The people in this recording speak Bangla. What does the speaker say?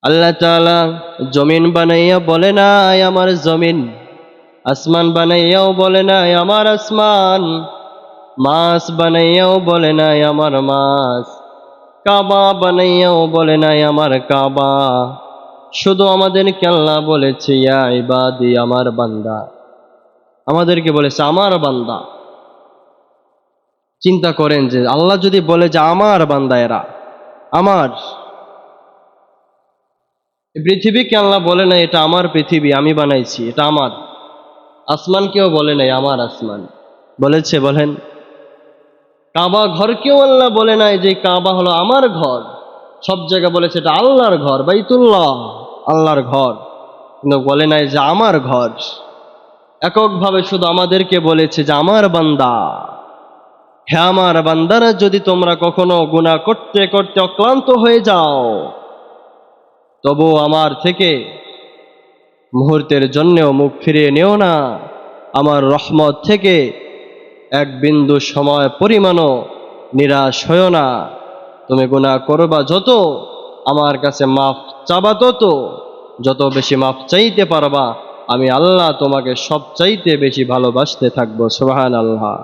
আল্লাহ তাআলা জমিন বানাইয়া বলে নাই আমার জমিন, আসমান বানাইয়াও বলে নাই আমার আসমান, মাছ বানাইয়াও বলে নাই আমার মাছ, কাবা বানাইয়াও বলে নাই আমার কাবা। শুধু আমাদেরকে আল্লাহ বলেছে ইয়া ইবাদি, আমার বান্দা। আমাদেরকে বলেছে আমার বান্দা। চিন্তা করেন যে আল্লাহ যদি বলে যে আমার বান্দা এরা আমার, পৃথিবীকে আল্লাহ বলে না এটা আমার পৃথিবী, আমি বানাইছি, এটা আমার। আসমানকেও বলে নাই আমার আসমান, বলেছে বলেন? কাবা ঘরকেও আল্লাহ বলে নাই যে কাবা হলো আমার ঘর, সব জায়গায় বলেছে এটা আল্লাহর ঘর, বাইতুল্লাহ, আল্লাহর ঘর, কিন্তু বলে নাই যে আমার ঘর। এককভাবে শুধু আমাদেরকে বলেছে যে আমার বান্দা। হ্যাঁ আমার বান্দারা, যদি তোমরা কখনো গুনাহ করতে করতে অক্লান্ত হয়ে যাও, তবু আমার থেকে মুহূর্তের জন্যেও মুখ ফিরিয়ে নিও না। আমার রহমত থেকে এক বিন্দু সময় পরিমাণও নিরাশ হয়ো না। তুমি গুনাহ করবা যত, আমার কাছে মাফ চাবা তত, যত বেশি মাফ চাইতে পারবা, আমি আল্লাহ তোমাকে সবচাইতে বেশি ভালোবাসতে থাকবো। সুবহানাল্লাহ।